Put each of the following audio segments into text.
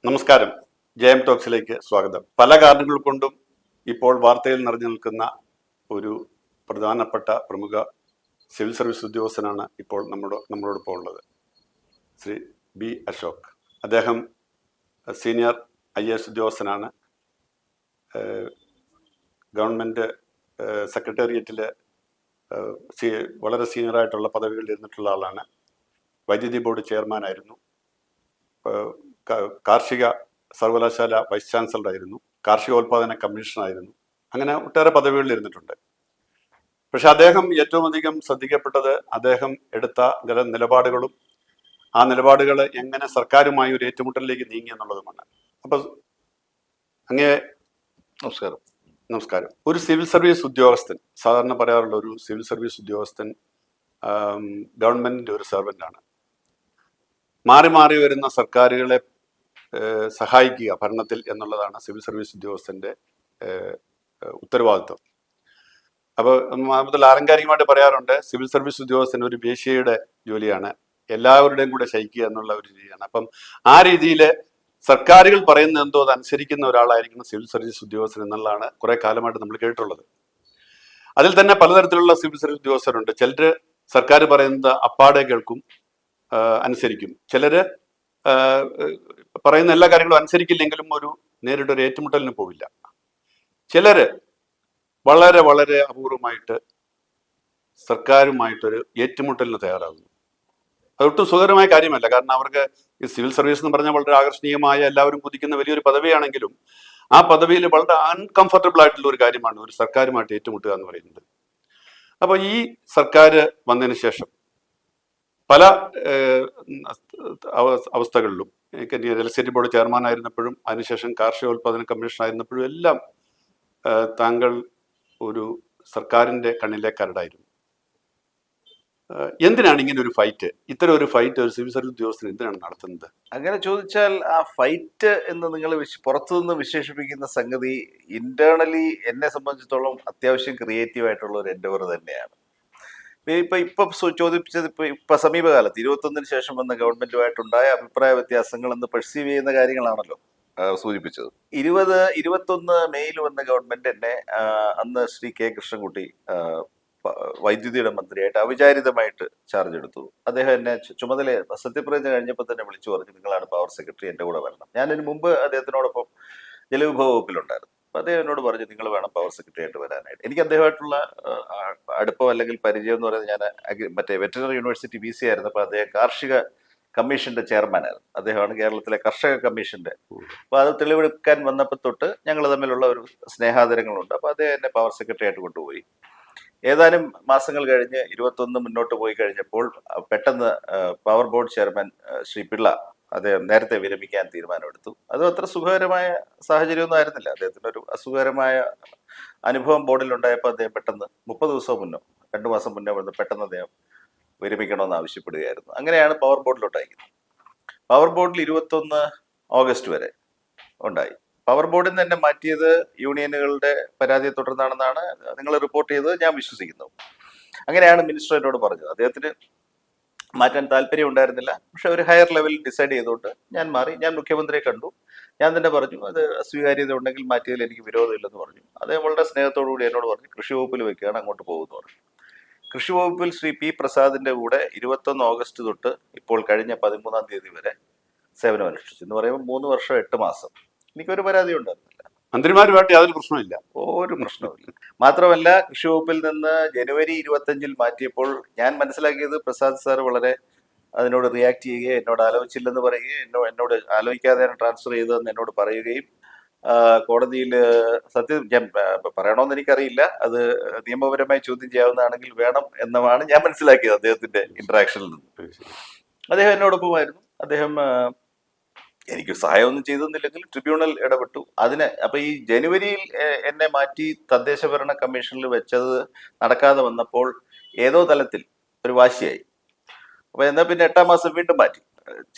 നമസ്കാരം. ജയം ടോക്സിലേക്ക് സ്വാഗതം. പല കാരണങ്ങൾ കൊണ്ടും ഇപ്പോൾ വാർത്തയിൽ നിറഞ്ഞു നിൽക്കുന്ന ഒരു പ്രധാനപ്പെട്ട പ്രമുഖ സിവിൽ സർവീസ് ഉദ്യോഗസ്ഥനാണ് ഇപ്പോൾ നമ്മളോടൊപ്പം ഉള്ളത്. ശ്രീ ബി അശോക്. അദ്ദേഹം സീനിയർ IAS ഉദ്യോഗസ്ഥനാണ്. ഗവൺമെൻറ് സെക്രട്ടേറിയറ്റിൽ വളരെ സീനിയറായിട്ടുള്ള പദവികളിൽ ഇരുന്നിട്ടുള്ള ആളാണ്. വൈദ്യുതി ബോർഡ് ചെയർമാനായിരുന്നു. കാർഷിക സർവകലാശാല വൈസ് ചാൻസലറായിരുന്നു. കാർഷികോൽപാദന കമ്മീഷണറായിരുന്നു. അങ്ങനെ ഒട്ടേറെ പദവികളിൽ ഇരുന്നിട്ടുണ്ട്. പക്ഷെ അദ്ദേഹം ഏറ്റവും അധികം ശ്രദ്ധിക്കപ്പെട്ടത് അദ്ദേഹം എടുത്ത ചില നിലപാടുകളും ആ നിലപാടുകൾ എങ്ങനെ സർക്കാരുമായി ഒരു ഏറ്റുമുട്ടലിലേക്ക് നീങ്ങി എന്നുള്ളതുമാണ്. അപ്പൊ അങ്ങേ നമസ്കാരം. ഒരു സിവിൽ സർവീസ് ഉദ്യോഗസ്ഥൻ, സാധാരണ പറയാറുള്ള ഒരു സിവിൽ സർവീസ് ഉദ്യോഗസ്ഥൻ ഗവൺമെന്റിന്റെ ഒരു സെർവൻ്റാണ്. മാറി മാറി വരുന്ന സർക്കാരുകളെ സഹായിക്കുക ഭരണത്തിൽ എന്നുള്ളതാണ് സിവിൽ സർവീസ് ഉദ്യോഗസ്ഥന്റെ ഉത്തരവാദിത്വം. അപ്പോൾ അതിൽ ആലങ്കാരികമായിട്ട് പറയാറുണ്ട്, സിവിൽ സർവീസ് ഉദ്യോഗസ്ഥൻ ഒരു വേശ്യയുടെ ജോലിയാണ്, എല്ലാവരുടെയും കൂടെ ശയിക്കുക എന്നുള്ള ഒരു രീതിയാണ്. അപ്പം ആ രീതിയിൽ സർക്കാരുകൾ പറയുന്നത് എന്തോ അത് അനുസരിക്കുന്ന ഒരാളായിരിക്കണം സിവിൽ സർവീസ് ഉദ്യോഗസ്ഥൻ എന്നുള്ളതാണ് കുറെ കാലമായിട്ട് നമ്മൾ കേട്ടിട്ടുള്ളത്. അതിൽ തന്നെ പലതരത്തിലുള്ള സിവിൽ സർവീസ് ഉദ്യോഗസ്ഥരുണ്ട്. ചിലർ സർക്കാർ പറയുന്നത് അപ്പാടെ കേൾക്കും, അനുസരിക്കും. ചിലര് പറയുന്ന എല്ലാ കാര്യങ്ങളും അനുസരിക്കില്ലെങ്കിലും നേരിട്ടൊരു ഏറ്റുമുട്ടലിന് പോവില്ല. ചിലര് വളരെ വളരെ അപൂർവമായിട്ട് സർക്കാരുമായിട്ടൊരു ഏറ്റുമുട്ടലിന് തയ്യാറാകുന്നു. അതൊട്ടും സുഖകരമായ കാര്യമല്ല. കാരണം അവർക്ക് ഈ സിവിൽ സർവീസ് എന്ന് പറഞ്ഞാൽ വളരെ ആകർഷണീയമായ, എല്ലാവരും കുതിക്കുന്ന വലിയൊരു പദവിയാണെങ്കിലും ആ പദവിയിൽ വളരെ അൺകംഫർട്ടബിൾ ആയിട്ടുള്ള ഒരു കാര്യമാണ് ഒരു സർക്കാരുമായിട്ട് ഏറ്റുമുട്ടുക എന്ന് പറയുന്നത്. അപ്പോൾ ഈ സർക്കാർ വന്നതിന് ശേഷം പല അവസ്ഥകളിലും, എനിക്ക് ഇലക്ട്രിസിറ്റി ബോർഡ് ചെയർമാൻ ആയിരുന്നപ്പോഴും അതിനുശേഷം കാർഷികോൽപാദന കമ്മീഷൻ ആയിരുന്നപ്പോഴും എല്ലാം താങ്കൾ ഒരു സർക്കാരിന്റെ കണ്ണിലെ കരടായിരുന്നു. എന്തിനാണ് ഇങ്ങനെ ഒരു ഫൈറ്റ്, ഇത്തരം ഒരു ഫൈറ്റ് ഒരു സിവിൽ സർവീസ് ഉദ്യോഗസ്ഥൻ എന്തിനാണ് നടത്തുന്നത്? അങ്ങനെ ചോദിച്ചാൽ ആ ഫൈറ്റ് എന്ന് നിങ്ങൾ പുറത്തുനിന്ന് വിശേഷിപ്പിക്കുന്ന സംഗതി ഇന്റേണലി എന്നെ സംബന്ധിച്ചിടത്തോളം അത്യാവശ്യം ക്രിയേറ്റീവ് ആയിട്ടുള്ള ഒരു എൻഡവർ തന്നെയാണ്. ഇപ്പൊ ചോദിച്ചത് ഇപ്പൊ സമീപകാലത്ത് 21-ന് ശേഷം വന്ന ഗവൺമെന്റുമായിട്ടുണ്ടായ അഭിപ്രായ വ്യത്യാസങ്ങൾ എന്ന് പെർസീവ് ചെയ്യുന്ന കാര്യങ്ങളാണല്ലോ സൂചിപ്പിച്ചത്. 21 മെയ്യിൽ വന്ന ഗവൺമെന്റ് എന്നെ അന്ന് ശ്രീ K. കൃഷ്ണൻകുട്ടി വൈദ്യുതിയുടെ മന്ത്രിയായിട്ട് അവിചാരിതമായിട്ട് ചാർജ് എടുത്തു. അദ്ദേഹം എന്നെ ചുമതല സത്യപ്രതിജ്ഞ കഴിഞ്ഞപ്പോൾ തന്നെ വിളിച്ചു പറഞ്ഞു, നിങ്ങളാണ് പവർ സെക്രട്ടറി, എന്റെ കൂടെ വരണം. ഞാനതിന് മുമ്പ് അദ്ദേഹത്തിനോടൊപ്പം ജലവിഭവ വകുപ്പിലുണ്ടായിരുന്നു. അപ്പൊ അദ്ദേഹം എന്നോട് പറഞ്ഞു, നിങ്ങൾ വേണം പവർ സെക്രട്ടറി ആയിട്ട് വരാനായിട്ട്. എനിക്ക് അദ്ദേഹമായിട്ടുള്ള അടുപ്പം അല്ലെങ്കിൽ പരിചയം എന്ന് പറയുന്നത്, ഞാൻ മറ്റേ വെറ്ററിനറി യൂണിവേഴ്സിറ്റി VC ആയിരുന്നു. അപ്പൊ അദ്ദേഹം കാർഷിക കമ്മീഷന്റെ ചെയർമാനായിരുന്നു. അദ്ദേഹമാണ് കേരളത്തിലെ കർഷക കമ്മീഷന്റെ. അപ്പൊ അത് തെളിവെടുക്കാൻ വന്നപ്പോൾ തൊട്ട് ഞങ്ങൾ തമ്മിലുള്ള ഒരു സ്നേഹാദരങ്ങളുണ്ട്. അപ്പൊ അദ്ദേഹം എന്നെ പവർ സെക്രട്ടറി ആയിട്ട് കൊണ്ടുപോയി. ഏതാനും മാസങ്ങൾ കഴിഞ്ഞ് 21 മുന്നോട്ട് പോയി കഴിഞ്ഞപ്പോൾ പെട്ടെന്ന് power board chairman Shri Pillai അദ്ദേഹം നേരത്തെ വിരമിക്കാൻ തീരുമാനമെടുത്തു. അത് അത്ര സുഖകരമായ സാഹചര്യമൊന്നും ആയിരുന്നില്ല. അദ്ദേഹത്തിന് ഒരു അസുഖകരമായ അനുഭവം ബോർഡിൽ ഉണ്ടായപ്പോൾ അദ്ദേഹം പെട്ടെന്ന് 30 ദിവസം മുന്നോ 2 മാസം മുന്നേ വന്ന് പെട്ടെന്ന് അദ്ദേഹം വിരമിക്കണമെന്ന് ആവശ്യപ്പെടുകയായിരുന്നു. അങ്ങനെയാണ് പവർ ബോർഡിലോട്ട് അയക്കുന്നത്. പവർ ബോർഡിൽ 21 ഓഗസ്റ്റ് വരെ ഉണ്ടായി. പവർ ബോർഡിൽ നിന്ന് തന്നെ മാറ്റിയത് യൂണിയനുകളുടെ പരാതിയെ തുടർന്നാണെന്നാണ് നിങ്ങൾ റിപ്പോർട്ട് ചെയ്തത്, ഞാൻ വിശ്വസിക്കുന്നു. അങ്ങനെയാണ് മിനിസ്റ്റർ എന്നോട് പറഞ്ഞത്. അദ്ദേഹത്തിന് മാറ്റാൻ താല്പര്യം ഉണ്ടായിരുന്നില്ല. പക്ഷെ ഒരു ഹയർ ലെവലിൽ ഡിസൈഡ് ചെയ്തുകൊണ്ട് ഞാൻ മാറി. ഞാൻ മുഖ്യമന്ത്രിയെ കണ്ടു. ഞാൻ തന്നെ പറഞ്ഞു, അത് സ്വീകാര്യത ഉണ്ടെങ്കിൽ മാറ്റിയതിൽ എനിക്ക് വിരോധമില്ലെന്ന് പറഞ്ഞു. അദ്ദേഹം വളരെ സ്നേഹത്തോടു കൂടി എന്നോട് പറഞ്ഞു, കൃഷി വകുപ്പിൽ വെക്കുകയാണ്, അങ്ങോട്ട് പോകുമെന്ന് പറഞ്ഞു. കൃഷി വകുപ്പിൽ ശ്രീ P. പ്രസാദിന്റെ കൂടെ 21 ഓഗസ്റ്റ് തൊട്ട് ഇപ്പോൾ കഴിഞ്ഞ 13-ാം തീയതി വരെ സേവനം അനുഷ്ഠിച്ചു. എന്ന് പറയുമ്പോൾ 3 വർഷം 8 മാസം. എനിക്കൊരു പരാതി ഉണ്ടായിരുന്നില്ല. മന്ത്രിമാരുമായിട്ട് യാതൊരു പ്രശ്നമില്ല, ഒരു പ്രശ്നവുമില്ല. മാത്രമല്ല, കൃഷി വകുപ്പിൽ നിന്ന് ജനുവരി 25-ൽ മാറ്റിയപ്പോൾ ഞാൻ മനസ്സിലാക്കിയത് പ്രസാദ് സാർ വളരെ അതിനോട് റിയാക്ട് ചെയ്യുകയും എന്നോട് ആലോചിച്ചില്ലെന്ന് പറയുകയും എന്നോട് ആലോചിക്കാതെയാണ് ട്രാൻസ്ഫർ ചെയ്തതെന്ന് എന്നോട് പറയുകയും കോടതിയിൽ സത്യം ഞാൻ പറയണമെന്ന് എനിക്കറിയില്ല, അത് നിയമപരമായി ചോദ്യം ചെയ്യാവുന്നതാണെങ്കിൽ വേണം എന്നതാണ് ഞാൻ മനസ്സിലാക്കിയത് അദ്ദേഹത്തിന്റെ ഇന്ററാക്ഷനിൽ നിന്ന്. അദ്ദേഹം എന്നോടൊപ്പമായിരുന്നു. അദ്ദേഹം എനിക്ക് സഹായമൊന്നും ചെയ്തെന്നില്ലെങ്കിൽ ട്രിബ്യൂണൽ ഇടപെട്ടു അതിന്. അപ്പൊ ഈ ജനുവരിയിൽ എന്നെ മാറ്റി തദ്ദേശ ഭരണ കമ്മീഷനിൽ വെച്ചത് നടക്കാതെ വന്നപ്പോൾ ഏതോ തലത്തിൽ ഒരു വാശിയായി. അപ്പൊ എന്നാ പിന്നെ 8-ാം മാസം വീണ്ടും മാറ്റി,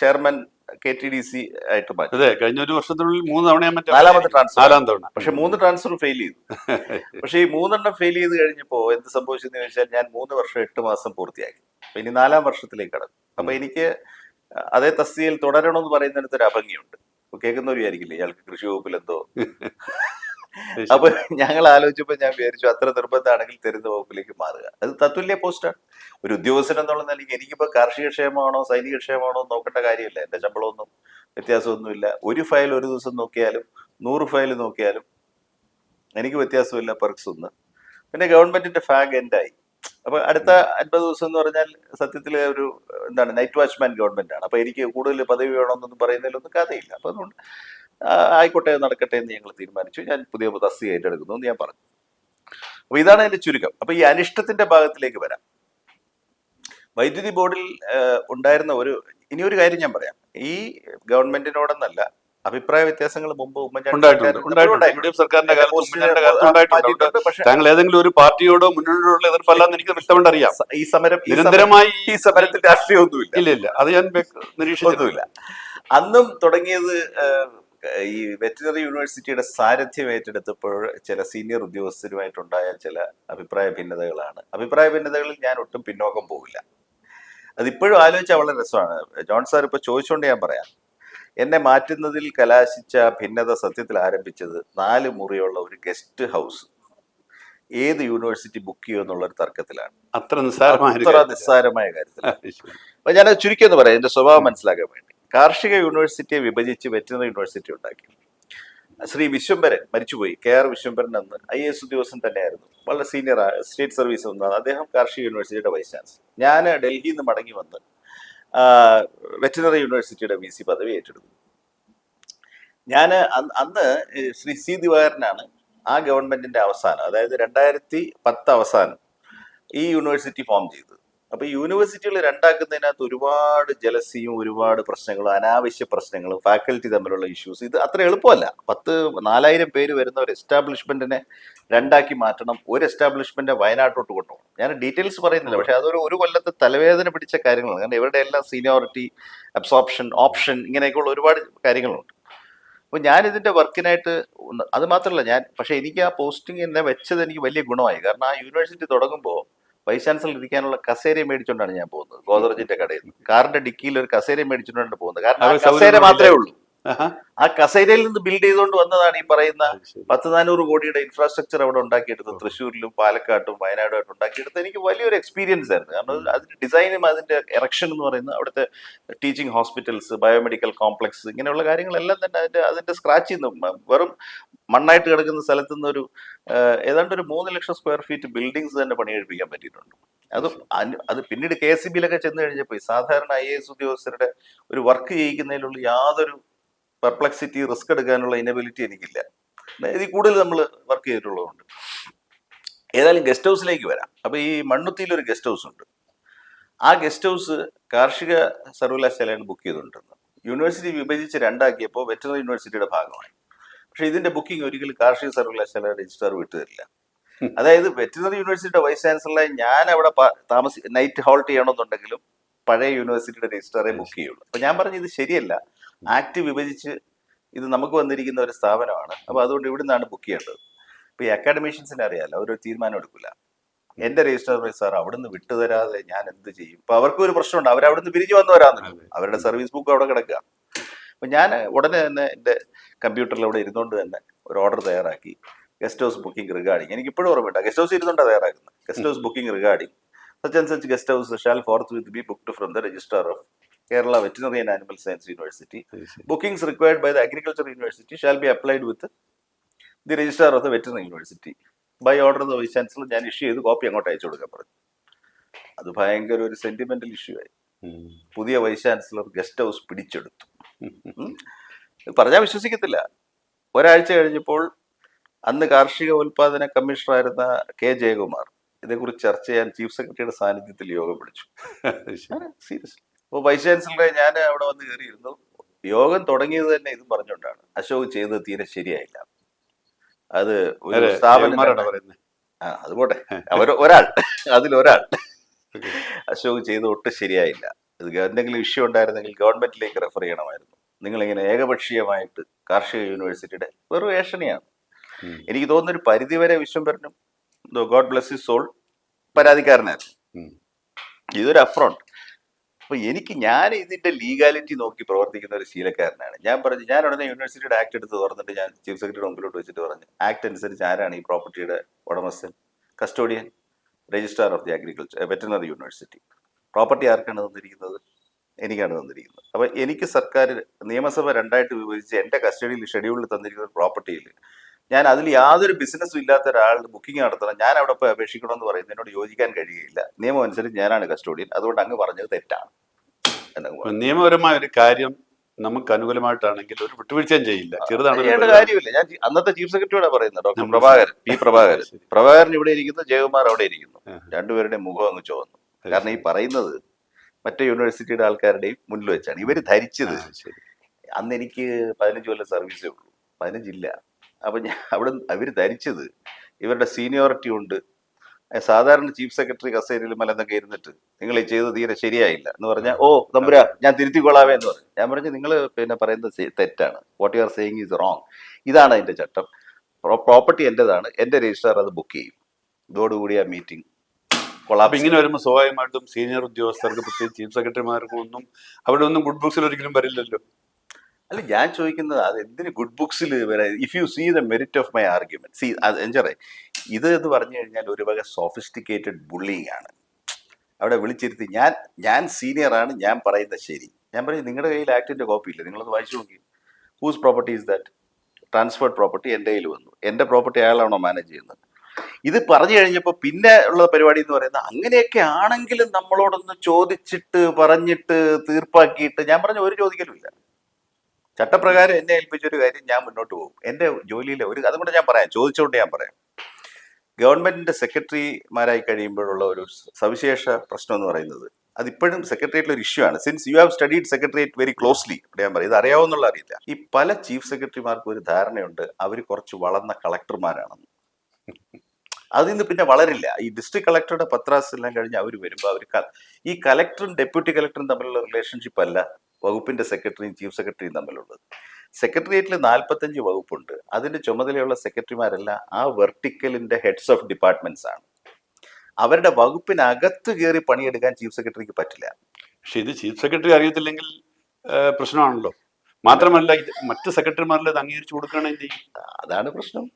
ചെയർമാൻ KTDC ആയിട്ട് മാറ്റി. അതെ, കഴിഞ്ഞ ഒരു വർഷത്തിനുള്ളിൽ 3 തവണ 4ാമത്തെ ട്രാൻസ്ഫർ, 4ാം തവണ. പക്ഷെ 3 ട്രാൻസ്ഫർ ഫെയിൽ ചെയ്തു. പക്ഷെ ഈ 3 ഫെയിൽ ചെയ്ത് കഴിഞ്ഞപ്പോ എന്ത് സംഭവിച്ചെന്ന് ചോദിച്ചാൽ, ഞാൻ 3 വർഷം 8 മാസം പൂർത്തിയാക്കി. അപ്പൊ ഇനി 4ാം വർഷത്തിലേക്ക് കടന്നു. അപ്പൊ എനിക്ക് അതേ തസ്തികയിൽ തുടരണമെന്ന് പറയുന്നിടത്ത് ഒരു അഭംഗിയുണ്ട്. കേൾക്കുന്നവരും വിചാരിക്കില്ലേ ഇയാൾക്ക് കൃഷി വകുപ്പിൽ എന്തോ. അത് അപ്പൊ ശരി. ഞങ്ങൾ ആലോചിച്ചപ്പോൾ ഞാൻ വിചാരിച്ചു അത്ര നിർബന്ധമാണെങ്കിൽ തരുന്ന വകുപ്പിലേക്ക് മാറുക. അത് തത്തുല്യ പോസ്റ്റാണ്. ഒരു ഉദ്യോഗസ്ഥൻ എന്നുള്ള നിലയ്ക്ക് എനിക്കിപ്പോ കാർഷിക ക്ഷേമമാണോ സൈനിക ക്ഷേമമാണോ എന്ന് നോക്കേണ്ട കാര്യമില്ല. എന്റെ ശമ്പളമൊന്നും വ്യത്യാസമൊന്നുമില്ല. ഒരു ഫയൽ ഒരു ദിവസം നോക്കിയാലും 100 ഫയൽ നോക്കിയാലും എനിക്ക് വ്യത്യാസമില്ല പെർക്സ് ഒന്നും. പിന്നെ ഗവൺമെന്റിന്റെ ഫാഗ് എൻഡായി. അപ്പൊ അടുത്ത 50 ദിവസം എന്ന് പറഞ്ഞാൽ സത്യത്തിൽ ഒരു എന്താണ് നൈറ്റ് വാച്ച്മാൻ ഗവൺമെന്റ് ആണ്. അപ്പൊ എനിക്ക് കൂടുതൽ പദവി വേണമെന്നൊന്നും പറയുന്നതിലൊന്നും കഥയില്ല. അപ്പൊ അതുകൊണ്ട് ആയിക്കോട്ടെ നടക്കട്ടെ എന്ന് ഞങ്ങൾ തീരുമാനിച്ചു. ഞാൻ പുതിയ തസ്തിക ഏറ്റെടുക്കുന്നു എന്ന് ഞാൻ പറഞ്ഞു. അപ്പൊ ഇതാണ് അതിന്റെ ചുരുക്കം. അപ്പൊ ഈ അനിഷ്ടത്തിന്റെ ഭാഗത്തിലേക്ക് വരാം. വൈദ്യുതി ബോർഡിൽ ഉണ്ടായിരുന്ന ഇനി ഒരു കാര്യം ഞാൻ പറയാം. ഈ ഗവൺമെന്റിനോടെന്നല്ല, അഭിപ്രായ വ്യത്യാസങ്ങൾ മുമ്പ് UDF സർക്കാരിന്റെ കാലത്ത് ഉമ്മൻചാണ്ടിയുടെ കാലത്ത് ഉണ്ടായിട്ടുണ്ട്. പക്ഷെ താങ്കൾ ഏതെങ്കിലും ഒരു പാർട്ടിയോടോ മുന്നണിയോടുള്ള എതിർപ്പല്ലാന്ന് എനിക്ക് വ്യക്തമായിട്ട് അറിയാം. ഈ സമരം നിരന്തരമായി ഈ സമരത്തിൽ രാഷ്ട്രീയമൊന്നുമില്ല. ഇല്ല അത് ഞാൻ നിരീക്ഷിച്ചിട്ടില്ല. അന്നും തുടങ്ങിയത് ഈ വെറ്റിനറി യൂണിവേഴ്സിറ്റിയുടെ സാരഥ്യം ഏറ്റെടുത്തപ്പോൾ ചില സീനിയർ ഉദ്യോഗസ്ഥരുമായിട്ടുണ്ടായ ചില അഭിപ്രായ ഭിന്നതകളാണ്. അഭിപ്രായ ഭിന്നതകളിൽ ഞാൻ ഒട്ടും പിന്നോക്കം പോകില്ല. അതിപ്പോഴും ആലോചിച്ചാൽ വളരെ രസമാണ്. ജോൺ സാർ ഇപ്പൊ ചോദിച്ചുകൊണ്ട് ഞാൻ പറയാം. എന്നെ മാറ്റുന്നതിൽ കലാശിച്ച ഭിന്നത സത്യത്തിൽ ആരംഭിച്ചത് 4 മുറിയുള്ള ഒരു ഗസ്റ്റ് ഹൗസ് ഏത് യൂണിവേഴ്സിറ്റി ബുക്ക് ചെയ്യുമോ എന്നുള്ളൊരു തർക്കത്തിലാണ്. അത്ര നിസ്സാരമായ കാര്യത്തിൽ. അപ്പൊ ഞാൻ ചുരുക്കി എന്ന് പറയാം എന്റെ സ്വഭാവം മനസ്സിലാക്കാൻ വേണ്ടി. കാർഷിക യൂണിവേഴ്സിറ്റിയെ വിഭജിച്ച് വെറ്റിനറി യൂണിവേഴ്സിറ്റി ഉണ്ടാക്കി. ശ്രീ വിശ്വംഭരൻ മരിച്ചുപോയി. KR വിശ്വംഭരൻ എന്ന് IAS ഉദ്യോഗസ്ഥൻ തന്നെയായിരുന്നു. വളരെ സീനിയർ സ്റ്റേറ്റ് സർവീസ് ഒന്നാണ് അദ്ദേഹം. കാർഷിക യൂണിവേഴ്സിറ്റിയുടെ വൈസ് ചാൻസലർ. ഞാൻ ഡൽഹിയിൽ നിന്ന് മടങ്ങി വന്ന് വെറ്റിനറി യൂണിവേഴ്സിറ്റിയുടെ VC പദവി ഏറ്റെടുത്തു. ഞാൻ അന്ന് ശ്രീ C ദിവാകരനാണ് ആ ഗവൺമെന്റിന്റെ അവസാനം, അതായത് 2010 അവസാനം ഈ യൂണിവേഴ്സിറ്റി ഫോം ചെയ്തത്. അപ്പൊ ഈ യൂണിവേഴ്സിറ്റികൾ രണ്ടാക്കുന്നതിനകത്ത് ഒരുപാട് ജലസിയും ഒരുപാട് പ്രശ്നങ്ങളും അനാവശ്യ പ്രശ്നങ്ങളും ഫാക്കൽറ്റി തമ്മിലുള്ള ഇഷ്യൂസ്. ഇത് അത്ര എളുപ്പമല്ല. 4000 പേര് വരുന്ന ഒരു എസ്റ്റാബ്ലിഷ്മെന്റിനെ രണ്ടാക്കി മാറ്റണം. ഒരു എസ്റ്റാബ്ലിഷ്മെന്റ് വയനാട്ടോട്ട് കൊണ്ടുപോകണം. ഞാൻ ഡീറ്റെയിൽസ് പറയുന്നില്ല, പക്ഷെ അതൊരു കൊല്ലത്തെ തലവേദന പിടിച്ച കാര്യങ്ങളാണ്. കാരണം ഇവരുടെ എല്ലാം സീനിയോറിറ്റി, അബ്സോർപ്ഷൻ, ഓപ്ഷൻ, ഇങ്ങനെയൊക്കെയുള്ള ഒരുപാട് കാര്യങ്ങളുണ്ട്. അപ്പോൾ ഞാൻ ഇതിന്റെ വർക്കിനായിട്ട് അത് മാത്രമല്ല പക്ഷെ എനിക്ക് ആ പോസ്റ്റിംഗ് എന്നെ വെച്ചത് എനിക്ക് വലിയ ഗുണമായി. കാരണം ആ യൂണിവേഴ്സിറ്റി തുടങ്ങുമ്പോൾ വൈസ് ചാൻസലർ ഇരിക്കാനുള്ള കസേര മേടിച്ചുകൊണ്ടാണ് ഞാൻ പോകുന്നത്. ഗോദറേജിന്റെ കടയിൽ നിന്ന് കാറിന്റെ ഡിക്കിയിൽ ഒരു കസേര മേടിച്ചുകൊണ്ടാണ് പോകുന്നത്. കാരണം ആ കസേര മാത്രമേ ഉള്ളൂ. ആ കസേരയിൽ നിന്ന് ബിൽഡ് ചെയ്തുകൊണ്ട് വന്നതാണ് ഈ പറയുന്ന 100-400 കോടിയുടെ ഇൻഫ്രാസ്ട്രക്ചർ അവിടെ ഉണ്ടാക്കിയെടുത്ത്. തൃശ്ശൂരിലും പാലക്കാട്ടും വയനാടുമായിട്ട് ഉണ്ടാക്കിയെടുത്ത് എനിക്ക് വലിയൊരു എക്സ്പീരിയൻസ് ആയിരുന്നു. കാരണം അതിന്റെ ഡിസൈനും അതിന്റെ എറക്ഷൻ എന്ന് പറയുന്നത് അവിടുത്തെ ടീച്ചിങ് ഹോസ്പിറ്റൽസ്, ബയോമെഡിക്കൽ കോംപ്ലക്സ്, ഇങ്ങനെയുള്ള കാര്യങ്ങളെല്ലാം തന്നെ അതിന്റെ സ്ക്രാച്ചിൽ നിന്ന് വെറും മണ്ണായിട്ട് കിടക്കുന്ന സ്ഥലത്തു നിന്ന് ഏതാണ്ട് ഒരു 3 ലക്ഷം സ്ക്വയർ ഫീറ്റ് ബിൽഡിങ്സ് തന്നെ പണികഴിപ്പിക്കാൻ പറ്റിയിട്ടുണ്ട്. അത് പിന്നീട് KSB-ലൊക്കെ ചെന്ന് കഴിഞ്ഞപ്പോൾ സാധാരണ IAS ഉദ്യോഗസ്ഥരുടെ ഒരു വർക്ക് ചെയ്യിക്കുന്നതിലുള്ള യാതൊരു പെർപ്ലക്സിറ്റി, റിസ്ക് എടുക്കാനുള്ള ഇനബിലിറ്റി എനിക്കില്ല. ഇതിൽ കൂടുതൽ നമ്മൾ വർക്ക് ചെയ്തിട്ടുള്ളതുകൊണ്ട്. ഏതായാലും ഗസ്റ്റ് ഹൗസിലേക്ക് വരാം. അപ്പൊ ഈ മണ്ണുത്തിയിൽ ഒരു ഗസ്റ്റ് ഹൗസ് ഉണ്ട്. ആ ഗസ്റ്റ് ഹൗസ് കാർഷിക സർവകലാശാലയാണ് ബുക്ക് ചെയ്തുകൊണ്ടിരുന്നത്. യൂണിവേഴ്സിറ്റി വിഭജിച്ച് രണ്ടാക്കിയപ്പോൾ വെറ്ററിനറി യൂണിവേഴ്സിറ്റിയുടെ ഭാഗമായി. പക്ഷെ ഇതിന്റെ ബുക്കിംഗ് ഒരിക്കലും കാർഷിക സർവകലാശാല രജിസ്ട്രാർ വിട്ടുതരില്ല. അതായത് വെറ്ററിനറി യൂണിവേഴ്സിറ്റിയുടെ വൈസ് ചാൻസലറായി ഞാൻ അവിടെ നൈറ്റ് ഹോൾട്ട് ചെയ്യണമെന്നുണ്ടെങ്കിലും പഴയ യൂണിവേഴ്സിറ്റിയുടെ രജിസ്ട്രാറെ ബുക്ക് ചെയ്യുള്ളൂ. അപ്പൊ ഞാൻ പറഞ്ഞു ഇത് ശരിയല്ല. ആക്ട് വിഭജിച്ച് ഇത് നമുക്ക് വന്നിരിക്കുന്ന ഒരു സ്ഥാപനമാണ്. അപ്പൊ അതുകൊണ്ട് ഇവിടെ നിന്നാണ് ബുക്ക് ചെയ്യേണ്ടത്. ഇപ്പൊ ഈ അക്കാഡമീഷ്യൻസിനെ അറിയാലോ, അവരൊരു തീരുമാനം എടുക്കില്ല. എന്റെ രജിസ്ട്രാർ സാർ അവിടുന്ന് വിട്ടുതരാതെ ഞാൻ എന്ത് ചെയ്യും? അപ്പൊ അവർക്ക് ഒരു പ്രശ്നമുണ്ട്. അവരവിടുന്ന് പിരിഞ്ഞു വന്നവരാന്നല്ലോ. അവരുടെ സർവീസ് ബുക്ക് അവിടെ കിടക്കുക. അപ്പൊ ഞാൻ ഉടനെ തന്നെ എന്റെ കമ്പ്യൂട്ടറിൽ അവിടെ ഇരുന്നുകൊണ്ട് തന്നെ ഒരു ഓർഡർ തയ്യാറാക്കി. ഗസ്റ്റ് ഹൗസ് ബുക്കിംഗ് റിഗാർഡിങ്, എനിക്ക് ഇപ്പോഴും ഓർമ്മയില്ല, ഗസ്റ്റ് ഹൗസ് ഇരുന്നുകൊണ്ടാണ് തയ്യാറാക്കുന്നത്. Guest house booking regarding such and such guest house shall forthwith be booked from the registrar of Kerala Veterinary and Animal Science University. Bookings required by the Agriculture University shall be applied with the registrar of the Veterinary University. By order of the vice chancellor, ഞാൻ issue ചെയ്ത് copy അങ്ങോട്ട് അയച്ചു കൊടുക്കാൻ പറഞ്ഞു. അത് ഭയങ്കര ഒരു sentimental issue ആയി. പുതിയ വൈസ് ചാൻസലർ ഗസ്റ്റ് ഹൗസ് പിടിച്ചെടുത്തു. പറഞ്ഞാൽ വിശ്വസിക്കത്തില്ല. ഒരാഴ്ച കഴിഞ്ഞപ്പോൾ അന്ന് കാർഷിക ഉൽപാദന കമ്മീഷണറായിരുന്ന K. ജയകുമാർ ഇതേക്കുറിച്ച് ചർച്ച ചെയ്യാൻ ചീഫ് സെക്രട്ടറിയുടെ സാന്നിധ്യത്തിൽ യോഗം വിളിച്ചു. സീരിയസ്ലി. അപ്പോൾ വൈസ് ചാൻസലറെ ഞാൻ അവിടെ വന്ന് കയറിയിരുന്നു. യോഗം തുടങ്ങിയത് തന്നെ ഇതും പറഞ്ഞുകൊണ്ടാണ്. അശോക് ചെയ്തത് തീരെ ശരിയായില്ല. അത് ഒരു സ്ഥാപനം, അത് പോട്ടെ, അതിലൊരാൾ അശോക് ചെയ്ത് ഒട്ടും ശരിയായില്ല. ഇത് എന്തെങ്കിലും ഇഷ്യൂ ഉണ്ടായിരുന്നെങ്കിൽ ഗവൺമെന്റിലേക്ക് റെഫർ ചെയ്യണമായിരുന്നു. നിങ്ങളിങ്ങനെ ഏകപക്ഷീയമായിട്ട് കാർഷിക യൂണിവേഴ്സിറ്റിയുടെ വെറും ഏഷണിയാണ്. എനിക്ക് തോന്നുന്നൊരു പരിധിവരെ വിശ്വംഭരനും ഗോഡ് ബ്ലെസ് ഹിസ് സോൾ പരാതിക്കാരനായിരുന്നു. ഇതൊരു അഫ്രോണ്ട്. അപ്പൊ ഞാൻ ഇതിന്റെ ലീഗാലിറ്റി നോക്കി പ്രവർത്തിക്കുന്ന ഒരു ശീലക്കാരനാണ്. ഞാൻ പറഞ്ഞു, ഞാൻ ഉടനെ യൂണിവേഴ്സിറ്റിയുടെ ആക്ട് എടുത്ത് തുറന്നിട്ട് ഞാൻ ചീഫ് സെക്രട്ടറിയുടെ മുമ്പിലോട്ട് വെച്ചിട്ട് പറഞ്ഞു, ആക്ട് അനുസരിച്ച് ആരാണ് ഈ പ്രോപ്പർട്ടിയുടെ ഉടമസ്ഥൻ? Custodian, registrar of the agriculture veterinary university. Property ആർക്കാണ് തന്നിരിക്കുന്നത്? എനിക്കാണ് തന്നിരിക്കുന്നത്. അപ്പൊ എനിക്ക് സർക്കാർ നിയമസഭ രണ്ടായിട്ട് വിഭജിച്ച് എന്റെ കസ്റ്റഡിയിൽ ഷെഡ്യൂളിൽ തന്നിരിക്കുന്ന പ്രോപ്പർട്ടിയിൽ ഞാൻ അതിൽ യാതൊരു ബിസിനസ്സും ഇല്ലാത്ത ഒരാളുടെ ബുക്കിംഗ് നടത്തണം, ഞാൻ അവിടെ പോയി അപേക്ഷിക്കണമെന്ന് പറയുന്നത് എന്നോട് യോജിക്കാൻ കഴിയുകയില്ല. നിയമം അനുസരിച്ച് ഞാനാണ് കസ്റ്റോഡിയൻ, അതുകൊണ്ട് അങ്ങ് പറഞ്ഞത് തെറ്റാണ് എന്നങ്ങ് ഇപ്പൊ പറഞ്ഞു. നിയമപരമായ ഒരു കാര്യം നമുക്ക് അനുകൂലമായിട്ടാണെങ്കിൽ ഒരു വിട്ടുവീഴ്ചയും ചെയ്യില്ല. ചെയ്യേണ്ട ചെറുതാണ് കാര്യമില്ല. ഞാൻ അന്നത്തെ ചീഫ് സെക്രട്ടറിയോടാ പറയുന്നത്, ഡോക്ടർ പ്രഭാകരൻ, പി പ്രഭാകരൻ. ശരി. പ്രഭാകരൻ ഇവിടെ ഇരിക്കുന്നു, ജയകുമാർ അവിടെ ഇരിക്കുന്നു. ആ. രണ്ടുപേരുടെയും മുഖം അങ്ങ് ചുവന്നു. കാരണം ഈ പറയുന്നത് മറ്റേ യൂണിവേഴ്സിറ്റിയുടെ ആൾക്കാരുടെയും മുന്നിൽ വെച്ചാണ് ഇവര് ധരിച്ചത്. ശരി. അന്ന് എനിക്ക് 15 കൊല്ലം സർവീസേ ഉള്ളൂ, 15 ഇല്ല. അപ്പൊ ഞാൻ അവിടെ അവര് ധരിച്ചത് ഇവരുടെ സീനിയോറിറ്റി ഉണ്ട്, സാധാരണ ചീഫ് സെക്രട്ടറി കസേരയിൽ മലന്നൊക്കെ ഇരുന്നിട്ട് നിങ്ങൾ ഈ ചെയ്തത് തീരെ ശരിയായില്ല എന്ന് പറഞ്ഞാൽ, ഓ തമ്പുരാ ഞാൻ തിരുത്തിക്കൊള്ളാവേ എന്ന് പറഞ്ഞു. ഞാൻ പറഞ്ഞു, നിങ്ങൾ പറയുന്നത് തെറ്റാണ്, what you are saying is wrong. ഇതാണ് അതിന്റെ ചട്ടം. പ്രോപ്പർട്ടി എന്റേതാണ്, എന്റെ രജിസ്ട്രാർ അത് ബുക്ക് ചെയ്യും. ഇതോടുകൂടി ആ മീറ്റിംഗ് അപ്പൊ കൊള്ളാം. ഇങ്ങനെ വരുമ്പോൾ സ്വാഭാവികമായിട്ടും സീനിയർ ഉദ്യോഗസ്ഥർക്ക്, പ്രത്യേകിച്ച് ചീഫ് സെക്രട്ടറിമാർക്കും ഒന്നും അവിടെ ഒന്നും ഗുഡ് ബുക്സിൽ ഒരിക്കലും വരില്ലല്ലോ. അല്ല, ഞാൻ ചോദിക്കുന്നത് അത് എന്തിന് ഗുഡ് ബുക്സിൽ if you see the merit of my argument, see എഞ്ചറേ, ഇത് എന്ന് പറഞ്ഞു കഴിഞ്ഞാൽ ഒരു വക സോഫിസ്റ്റിക്കേറ്റഡ് ബുള്ളിങ് ആണ്. അവിടെ വിളിച്ചിരുത്തി ഞാൻ സീനിയറാണ്, ഞാൻ പറയുന്നത് ശരി. ഞാൻ പറഞ്ഞു, നിങ്ങളുടെ കയ്യിൽ ആക്ടിന്റെ കോപ്പി ഇല്ല, നിങ്ങളത് വായിച്ചു നോക്കി. Whose property is that? Transferred property എൻ്റെ കയ്യിൽ വന്നു, എൻ്റെ പ്രോപ്പർട്ടി അയാളാണോ മാനേജ് ചെയ്യുന്നത്? ഇത് പറഞ്ഞു കഴിഞ്ഞപ്പോൾ പിന്നെ ഉള്ള പരിപാടി എന്ന് പറയുന്നത്, അങ്ങനെയൊക്കെ ആണെങ്കിലും നമ്മളോടൊന്ന് ചോദിച്ചിട്ട് പറഞ്ഞിട്ട് തീർപ്പാക്കിയിട്ട്. ഞാൻ പറഞ്ഞ ഒരു ചോദിക്കലും ഇല്ല. ചട്ടപ്രകാരം എന്നെ ഏൽപ്പിച്ചൊരു കാര്യം ഞാൻ മുന്നോട്ട് പോകും. എൻ്റെ ജോലിയിലെ അതുകൊണ്ട് ഞാൻ പറയാം, ചോദിച്ചുകൊണ്ട് ഞാൻ പറയാം. ഗവൺമെന്റിന്റെ സെക്രട്ടറിമാരായി കഴിയുമ്പോഴുള്ള ഒരു സവിശേഷ പ്രശ്നം എന്ന് പറയുന്നത്, അതിപ്പോഴും സെക്രട്ടേറിയറ്റിൽ ഒരു ഇഷ്യൂ ആണ്. Since you have studied secretariat very closely, ഞാൻ പറയും, ഇത് അറിയാവുന്നുള്ള അറിയില്ല. ഈ പല ചീഫ് സെക്രട്ടറിമാർക്കും ഒരു ധാരണയുണ്ട്, അവർ കുറച്ച് വളർന്ന കളക്ടർമാരാണെന്ന്. അതിന്ന് പിന്നെ വളരില്ല. ഈ ഡിസ്ട്രിക്ട് കളക്ടറുടെ പത്രാസ് എല്ലാം കഴിഞ്ഞ് അവർ വരുമ്പോൾ ഈ കളക്ടറും ഡെപ്യൂട്ടി കളക്ടറും തമ്മിലുള്ള റിലേഷൻഷിപ്പ് അല്ല വകുപ്പിന്റെ സെക്രട്ടറിയും ചീഫ് സെക്രട്ടറിയും തമ്മിലുള്ളത്. സെക്രട്ടേറിയറ്റിൽ 45 വകുപ്പുണ്ട്. അതിന്റെ ചുമതലയുള്ള സെക്രട്ടറിമാരെല്ലാം ആ വെർട്ടിക്കലിന്റെ ഹെഡ്സ് ഓഫ് ഡിപ്പാർട്ട്മെന്റ്സ് ആണ്. അവരുടെ വകുപ്പിനകത്ത് കയറി പണിയെടുക്കാൻ ചീഫ് സെക്രട്ടറിക്ക് പറ്റില്ല. പക്ഷെ ഇത് ചീഫ് സെക്രട്ടറി അറിയത്തില്ലെങ്കിൽ പ്രശ്നമാണല്ലോ. മാത്രമല്ല, ഇത് മറ്റ് സെക്രട്ടറിമാരിൽ അത് അംഗീകരിച്ചു കൊടുക്കുകയാണെങ്കിൽ അതാണ് പ്രശ്നം.